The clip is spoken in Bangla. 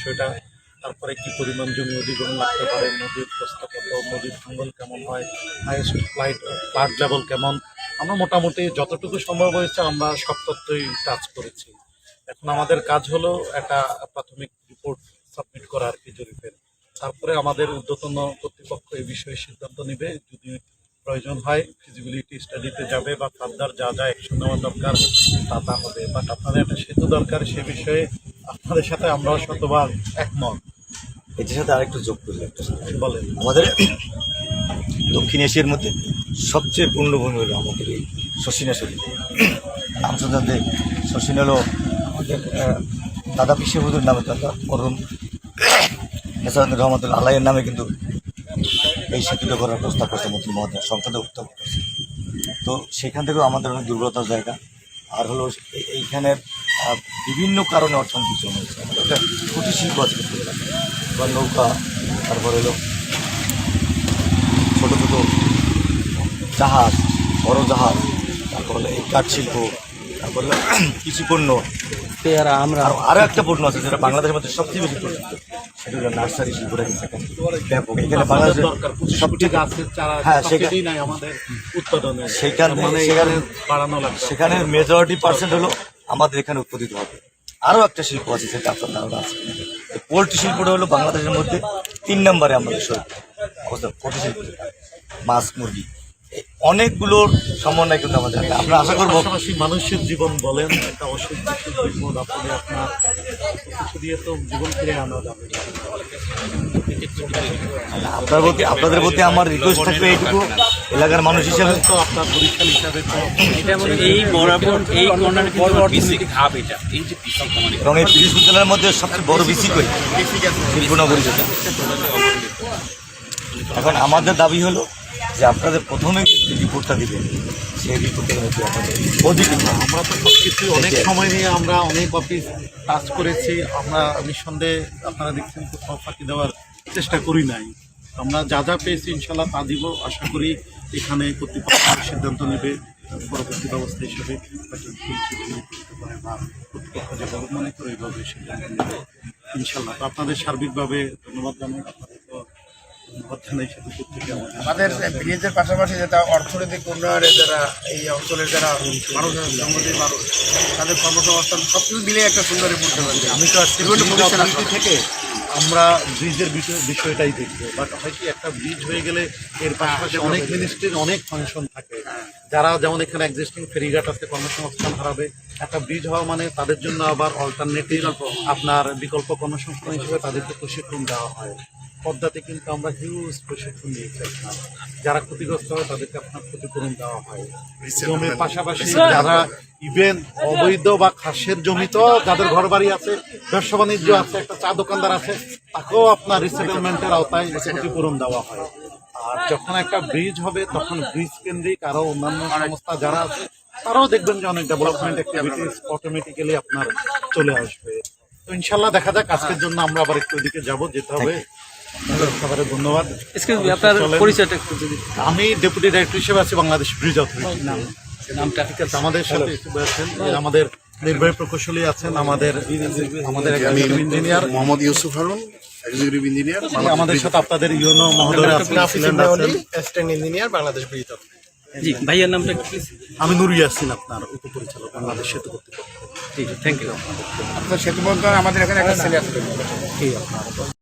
বিষয়টা, তারপরে কি পরিমাণ জমি অধিগ্রহণ লাগতে পারে, নদীর প্রস্থ কত, নদীর ভাঙন কেমন হয়, হাইয়েস্ট ফ্লাড লেভেল কেমন, আমরা মোটামুটি যতটুকু সম্ভব হয়েছে আমরা সব তথ্যই টাচ করেছি। এখন আমাদের কাজ হলো একটা প্রাথমিক রিপোর্ট সাবমিট করা আর কি, জরিপের। তারপরে আমাদের ঊর্ধ্বতন কর্তৃপক্ষ এই বিষয়ে সিদ্ধান্ত নেবে, যদি প্রয়োজন হয় ফিজিবিলিটি স্টাডিতে যাবে বা ফার্দার যা যা অ্যাকশন নেওয়া দরকার তা হবে। বাট আপনাদের একটা সেতু দরকার, সে বিষয়ে আপনাদের সাথে আমরাও শতভাগ একমত। এটির সাথে আরেকটু যোগ করলে বলেন, আমাদের দক্ষিণ এশিয়ার মধ্যে সবচেয়ে পূর্ণভূমি হলো আমাদের এই শশিনা শরীফ। রামচন্দ্রদের শশিন হলো আমাদের দাদা পিসেবুদুর নামে, দাদা মরহুম হেসানুর রহমতুল্লাহ আল্লাহের নামে কিন্তু এই সেতুটা করার প্রস্তাব করছে মন্ত্রী মহোদয়, সংসদে উত্থাপন করছে। তো সেখান থেকেও আমাদের অনেক দুর্বলতার জায়গা। আর হলো এইখানের বিভিন্ন কারণে অর্থনীতি জমে হয়েছে, একটা কুটির শিল্প আছে বা নৌকা, তারপর হলো ছোটো ছোটো জাহাজ, বড় জাহাজ, তারপর হলো এই কাঠ শিল্প, তারপর হলো কৃষি পণ্য, পেয়ারা, আমরা আরও একটা পণ্য আছে যেটা বাংলাদেশের মধ্যে সবচেয়ে বেশি প্রসিদ্ধ, সেটা হলো নার্সারি শিল্পটা কিন্তু এখানে ব্যাপক। এখানে বাংলাদেশের সবচেয়ে গাছের চারা নাই আমাদের উৎপাদনে, সেখানে মেজরিটি পার্সেন্ট হলো আমাদের এখানে উৎপাদিত হবে। আরও একটা শিল্প আছে সেটা আপনার ধারণা আছে, পোলট্রি শিল্পটা হলো বাংলাদেশের মধ্যে 3 নম্বরে আমাদের অবস্থা। পোলট্রি শিল্প, মাছ, মুরগি, অনেকগুলোর সমন্বয় কিন্তু আমাদের। আমরা আশা করবো পাশাপাশি মানুষের জীবন বলেন, একটা অসুখ বিপদ আপনি আপনার কিছু দিয়ে তো জীবন ফিরে আনা যাবে। আপনাদের প্রতি আমার রিকোয়েস্ট থাকবে এইটুকু, এলাকার মানুষ হিসেবে তো আপনার বরিশাল হিসাবে তো এই বরাবর এই কর্নারে এবং এই 30 উপজেলার মধ্যে সবচেয়ে বড় বিসি কই শিল্পনগরী যেটা। এখন আমাদের দাবি হলো যে আপনাদের প্রথমে যে রিপোর্টটা দিবেন সেই রিপোর্টের মধ্যে আমাদের পজিটিভ, আমরা তো সব কিছু অনেক সময় নিয়ে আমরা অনেক অফিস কাজ করেছি, আমরা নিঃসন্দেহে আপনারা দেখছেন কোথাও ফাঁকি দেওয়ার চেষ্টা করি নাই। আমরা যা যা পেয়েছি ইনশাল্লাহ তা দিব। আশা করি এখানে কর্তৃপক্ষ সিদ্ধান্ত নেবে পরবর্তী ব্যবস্থা হিসেবে কর্তৃপক্ষ যেভাবে মনে করে এইভাবে সিদ্ধান্ত নেবে ইনশাল্লাহ। তো আপনাদের সার্বিকভাবে ধন্যবাদ জানাই, আমাদের ব্রিজের পাশাপাশি যেটা অর্থনৈতিক উন্নয়নে যারা এই অঞ্চলের যারা মানুষ সংগঠিত মানুষ, তাদের কর্মসংস্থান সব কিছু মিলে একটা সুন্দর রিপোর্ট দেবেন। আমি তো আজকে থেকে আমরা ব্রিজের বিষয়টাই দেখবো। বাট হয় কি, একটা ব্রিজ হয়ে গেলে এর পাশাপাশি অনেক মিনিস্ট্রির অনেক ফাংশন থাকে, যারা যেমন এখানে এক্সিস্টিং ফেরিঘাট আছে কর্মসংস্থান হারাবে। একটা ব্রিজ হওয়া মানে তাদের জন্য আবার অল্টারনেটিভ আপনার বিকল্প কর্মসংস্থান হিসেবে তাদেরকে প্রশিক্ষণ দেওয়া হয়। পদ্মাতে কিন্তু আমরা হিউজ প্রশিক্ষণ দিয়েছি আপনার, যারা ক্ষতিগ্রস্ত হয় তাদেরকে আপনার ক্ষতিপূরণ দেওয়া হয়। জমির পাশাপাশি যারা ইভেন অবৈধ বা খাসের জমি, তো যাদের ঘর বাড়ি আছে, ব্যবসা বাণিজ্য আছে, একটা চা দোকানদার আছে, তাকেও আপনার রিসেটেলমেন্টের আওতায় ক্ষতিপূরণ দেওয়া হয়। আর যখন একটা ব্রিজ হবে তখন ব্রিজ কেন্দ্রিক আরো অন্যান্য সংস্থা যারা আছে তারাও দেখবেন যে অনেক ডেভেলপমেন্ট অ্যাক্টিভিটিস অটোমেটিক্যালি আপনার চলে আসবে। তো ইনশাল্লাহ দেখা যাক। আজকের জন্য আমরা আবার একটু ওদিকে যাবো, যেতে হবে। সবারে ধন্যবাদ। আপনার পরিচয়টা একটু যদি। আমি ডেপুটি ডাইরেক্টর হিসেবে আছি বাংলাদেশ ব্রিজ অথরিটি। নামটা ঠিক আছে। আমাদের সাথে আছেন আমাদের নির্বাহী প্রকৌশলী আছেন, আমাদের engineer Mohammad Yusuf Harun, executive engineer আমাদের সাথে, আপনাদের ইউনো মহোদয় আছেন, assistant engineer Bangladesh bridge authority. জি, ভাইয়ার নামটা আমি নুর ইয়াসিন, আপনার উপপরিচালক বাংলাদেশ সেতু কর্তৃপক্ষ। ঠিক আছে, থ্যাংক ইউ। আপনার সেতু বন্ধন আমাদের এখানে একটা ছেলে আছে। ঠিক আপনার